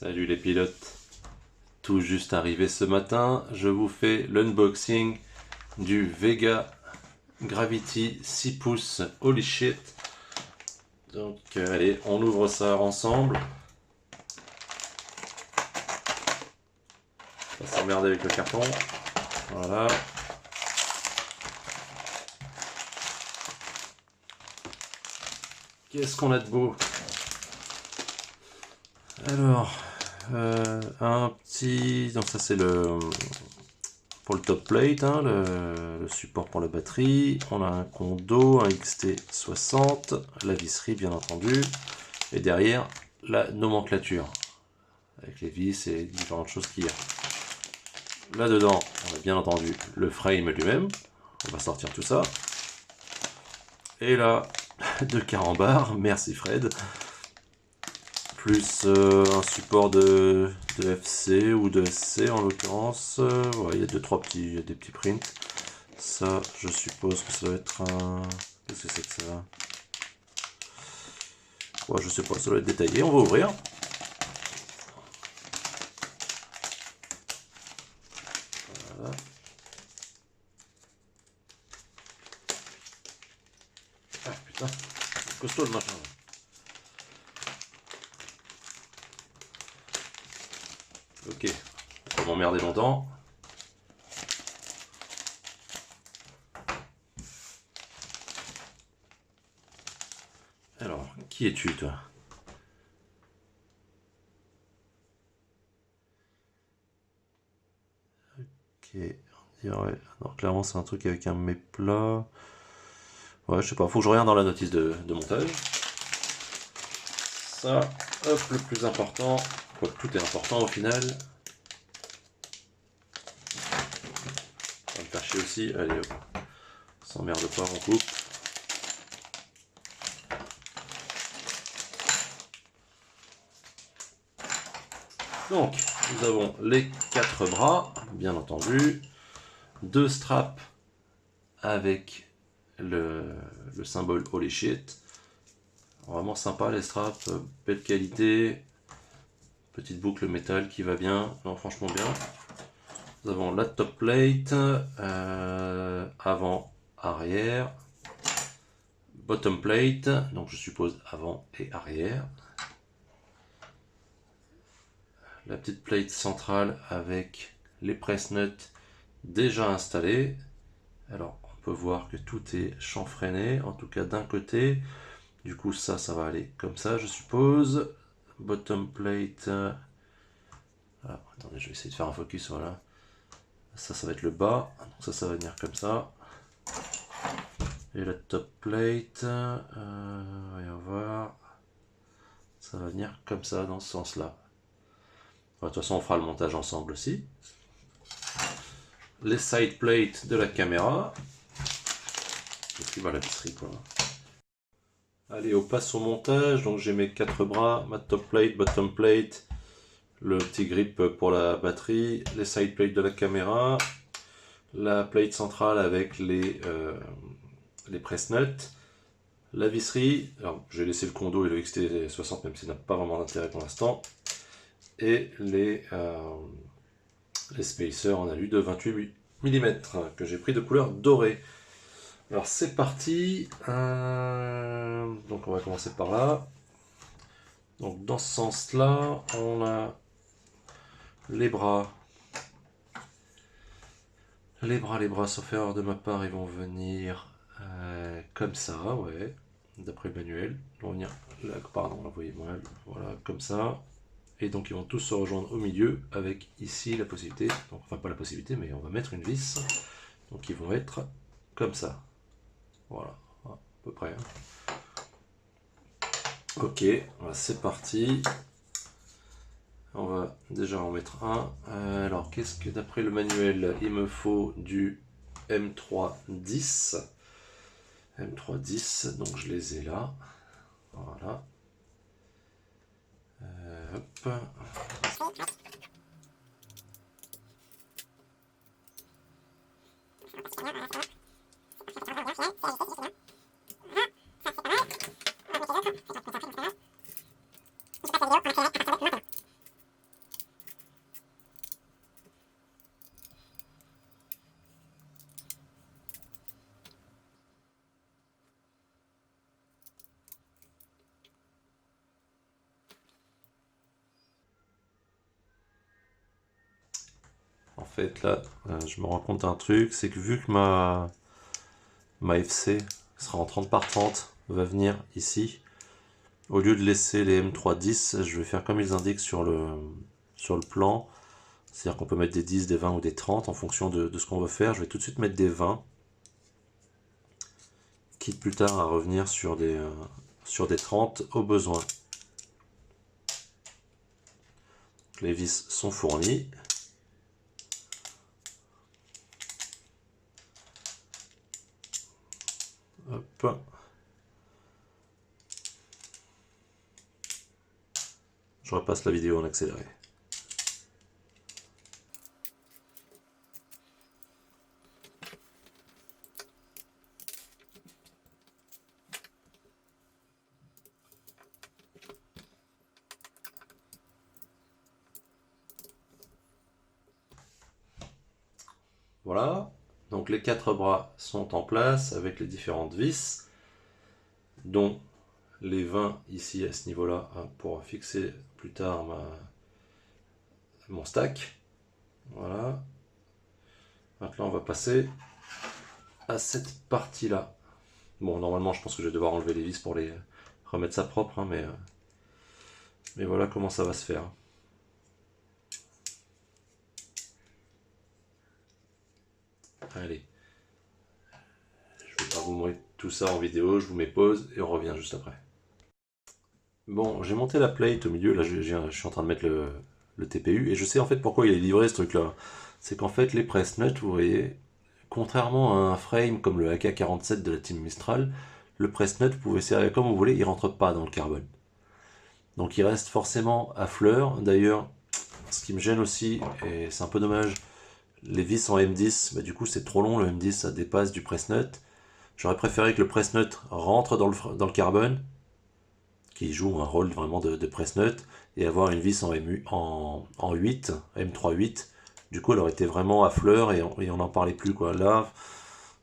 Salut les pilotes, tout juste arrivé ce matin, je vous fais l'unboxing du Vega Gravity 6 pouces Holy Shit. Donc allez, on ouvre ça ensemble. On va s'emmerder avec le carton. Voilà. Qu'est-ce qu'on a de beau? Alors, un petit... Donc ça c'est le... Pour le top plate, hein, le support pour la batterie. On a un condo, un XT60, la visserie bien entendu. Et derrière, la nomenclature. Avec les vis et différentes choses qu'il y a. Là-dedans, on a bien entendu le frame lui-même. On va sortir tout ça. Et là, deux carambars, merci Fred. Plus un support de FC ou de SC en l'occurrence. Ouais, il y a des petits prints. Ça, je suppose que ça doit être un... Qu'est-ce que c'est que ça? Ouais, je sais pas, ça doit être détaillé. On va ouvrir. Voilà. Ah putain, c'est costaud le machin. Ok, on va m'emmerder longtemps. Alors, qui es-tu toi? Ok, on dirait... Non, clairement c'est un truc avec un méplat. Ouais, je sais pas, faut que je regarde dans la notice de montage. Ça, hop, le plus important, quoi que tout est important au final. On va me faire chier aussi, allez hop, on s'emmerde pas, on coupe. Donc, nous avons les 4 bras, bien entendu, 2 straps avec le symbole Holy Shit. Vraiment sympa les straps, belle qualité, petite boucle métal qui va bien, non franchement bien. Nous avons la top plate, avant, arrière, bottom plate, donc je suppose avant et arrière. La petite plate centrale avec les press nuts déjà installés. Alors on peut voir que tout est chanfreiné, en tout cas d'un côté. Du coup ça va aller comme ça je suppose. Bottom plate. Ah, attendez, je vais essayer de faire un focus, voilà. Ça va être le bas, donc ça va venir comme ça. Et la top plate, voyons voir. Ça va venir comme ça, dans ce sens-là. De toute façon, on fera le montage ensemble aussi. Les side plates de la caméra. Et puis voilà, la visserie, quoi. Allez, on passe au montage. Donc j'ai mes 4 bras, ma top plate, bottom plate, le petit grip pour la batterie, les side plates de la caméra, la plate centrale avec les press nuts, la visserie. Alors j'ai laissé le condo et le XT60 même s'il n'a pas vraiment d'intérêt pour l'instant. Et les spacers en alu de 28 mm que j'ai pris de couleur dorée. Alors c'est parti. Donc on va commencer par là. Donc dans ce sens là on a les bras. Les bras sauf erreur de ma part ils vont venir comme ça, ouais, d'après le manuel. Ils vont venir là, pardon, là, vous voyez moi, voilà, comme ça. Et donc ils vont tous se rejoindre au milieu avec ici la possibilité, donc, enfin pas la possibilité mais on va mettre une vis, donc ils vont être comme ça, voilà, à peu près. Ok, c'est parti, on va déjà en mettre un. Alors qu'est-ce que d'après le manuel il me faut? Du M310, donc je les ai là, voilà. Hop. fait, là, je me rends compte d'un truc, c'est que vu que ma FC sera en 30 par 30, va venir ici, au lieu de laisser les M310, je vais faire comme ils indiquent sur le plan. C'est-à-dire qu'on peut mettre des 10, des 20 ou des 30 en fonction de ce qu'on veut faire. Je vais tout de suite mettre des 20. Quitte plus tard à revenir sur des 30 au besoin. Les vis sont fournies. Hop. Je repasse la vidéo en accéléré. Voilà, donc les 4 bras sont en place avec les différentes vis, dont les 20 ici à ce niveau-là pour fixer plus tard mon stack. Voilà. Maintenant on va passer à cette partie-là. Bon, normalement je pense que je vais devoir enlever les vis pour les remettre ça propre, hein, mais voilà comment ça va se faire. Allez, je vais pas vous montrer tout ça en vidéo, je vous mets pause et on revient juste après. Bon, j'ai monté la plate au milieu, là je suis en train de mettre le TPU, et je sais en fait pourquoi il est livré ce truc-là. C'est qu'en fait les press nuts, vous voyez, contrairement à un frame comme le AK-47 de la team Mistral, le press nut, vous pouvez serrer comme vous voulez, il rentre pas dans le carbone. Donc il reste forcément à fleur. D'ailleurs, ce qui me gêne aussi, et c'est un peu dommage, les vis en M10, bah du coup c'est trop long, le M10 ça dépasse du press nut. J'aurais préféré que le press nut rentre dans le carbone, qui joue un rôle vraiment de press nut, et avoir une vis en 8, M3-8. Du coup elle aurait été vraiment à fleur et on n'en parlait plus quoi. Là,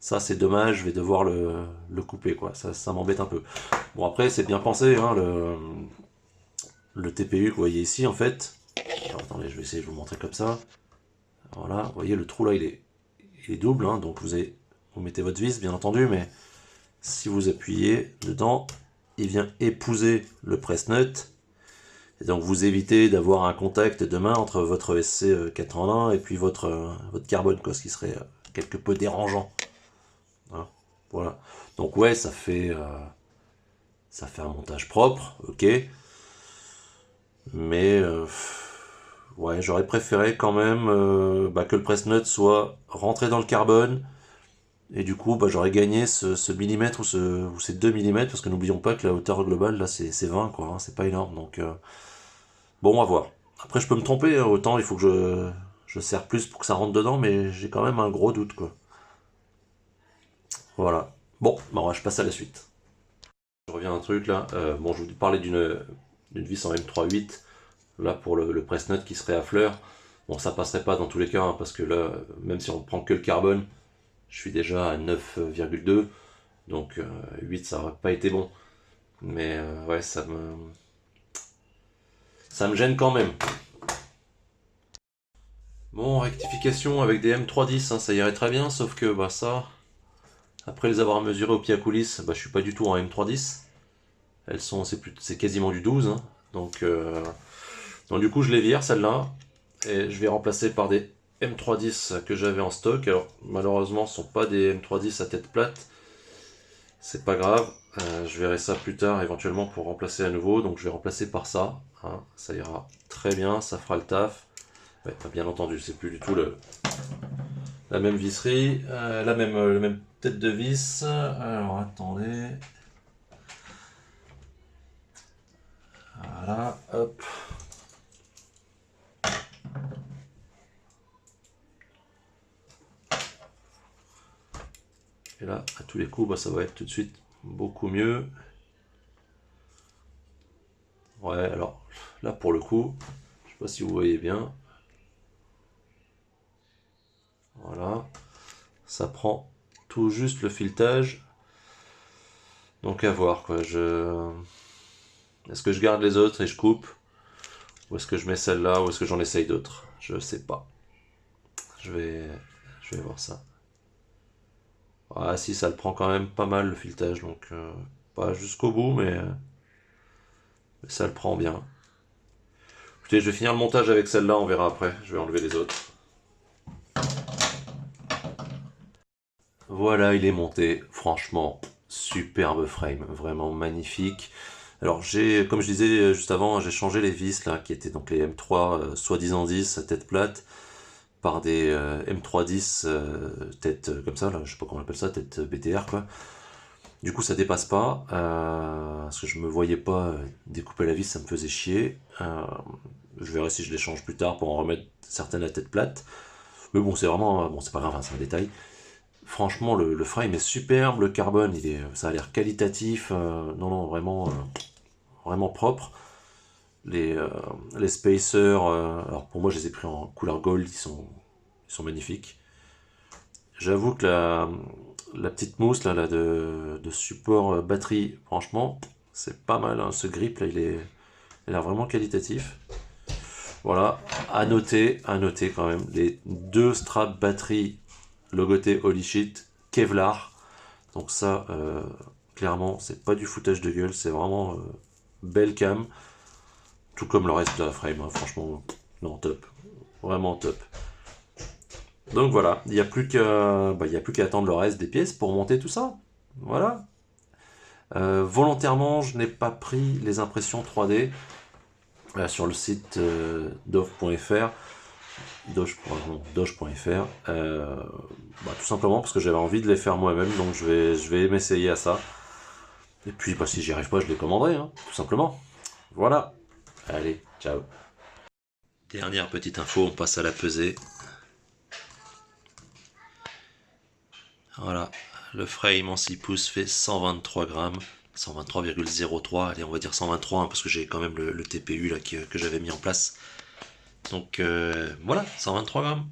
ça c'est dommage, je vais devoir le couper quoi, ça m'embête un peu. Bon après c'est bien pensé, hein, le TPU que vous voyez ici en fait. Alors, attendez, je vais essayer de vous montrer comme ça. Voilà, vous voyez le trou là il est double, hein, donc vous mettez votre vis bien entendu, mais si vous appuyez dedans, il vient épouser le press nut. Et donc vous évitez d'avoir un contact de main entre votre SC81 et puis votre carbone, quoi, ce qui serait quelque peu dérangeant. Hein, voilà. Donc ouais, ça fait un montage propre, ok. Mais ouais, j'aurais préféré quand même que le press nut soit rentré dans le carbone. Et du coup, j'aurais gagné ce millimètre ou ces 2 millimètres, parce que n'oublions pas que la hauteur globale, là, c'est 20, quoi, hein, c'est pas énorme. Donc, bon, on va voir. Après, je peux me tromper, hein, autant il faut que je serre plus pour que ça rentre dedans, mais j'ai quand même un gros doute, quoi. Voilà. Bon, je passe à la suite. Je reviens à un truc, là. Bon, je vous parlais d'une vis en M3.8, là, pour le press nut qui serait à fleur. Bon, ça passerait pas dans tous les cas, hein, parce que là, même si on prend que le carbone, je suis déjà à 9,2, donc 8 ça aurait pas été bon. Mais ouais, ça me gêne quand même. Bon, rectification avec des M310, hein, ça irait très bien, sauf que ça, après les avoir mesurés au pied à coulisses, je suis pas du tout en M310. C'est quasiment du 12, hein, donc du coup je les vire celles-là, et je vais remplacer par des M310 que j'avais en stock. Alors malheureusement ce sont pas des M310 à tête plate, c'est pas grave, je verrai ça plus tard éventuellement pour remplacer à nouveau, donc je vais remplacer par ça, hein, ça ira très bien, ça fera le taf. Ouais, bien entendu, c'est plus du tout la même visserie, la même tête de vis. Alors attendez. Voilà, hop. Et là, à tous les coups, ça va être tout de suite beaucoup mieux. Ouais, alors là pour le coup, je sais pas si vous voyez bien. Voilà, ça prend tout juste le filetage. Donc à voir quoi. Est-ce que je garde les autres et je coupe, ou est-ce que je mets celle-là, ou est-ce que j'en essaye d'autres? Je sais pas. Je vais, je vais voir ça. Ah si, ça le prend quand même pas mal le filetage, donc pas jusqu'au bout, mais ça le prend bien. Écoutez, je vais finir le montage avec celle-là, on verra après. Je vais enlever les autres. Voilà, il est monté. Franchement, superbe frame, vraiment magnifique. Alors comme je disais juste avant, j'ai changé les vis là, qui étaient donc les M3 soi-disant 10 à tête plate, par des M310 tête comme ça, là, je sais pas comment on appelle ça, tête BTR quoi. Du coup, ça dépasse pas, parce que je me voyais pas découper la vis, ça me faisait chier. Je verrai si je les change plus tard pour en remettre certaines à tête plate. Mais bon, c'est vraiment, bon, c'est pas grave, hein, c'est un détail. Franchement, le frame est superbe, le carbone, ça a l'air qualitatif. Non, non, vraiment, vraiment propre. Les, euh, les spacers, alors pour moi, je les ai pris en couleur gold, ils sont magnifiques. J'avoue que la petite mousse là, de support batterie, franchement, c'est pas mal, hein. Ce grip là, il a l'air vraiment qualitatif. Voilà, à noter quand même, les deux straps batterie logoté Holy Shit Kevlar. Donc ça, clairement, c'est pas du foutage de gueule, c'est vraiment belle cam. Tout comme le reste de la frame, hein. Franchement, non, top. Vraiment top. Donc voilà, il n'y a plus qu'à attendre le reste des pièces pour monter tout ça. Voilà. Volontairement, je n'ai pas pris les impressions 3D sur le site dove.fr, doge.fr, tout simplement parce que j'avais envie de les faire moi-même, donc je vais m'essayer à ça. Et puis si j'y arrive pas, je les commanderai, hein, tout simplement. Voilà. Allez, ciao. Dernière petite info, on passe à la pesée. Voilà, le frame en 6 pouces fait 123 grammes, 123,03, allez on va dire 123 hein, parce que j'ai quand même le TPU là que j'avais mis en place. Donc voilà, 123 grammes.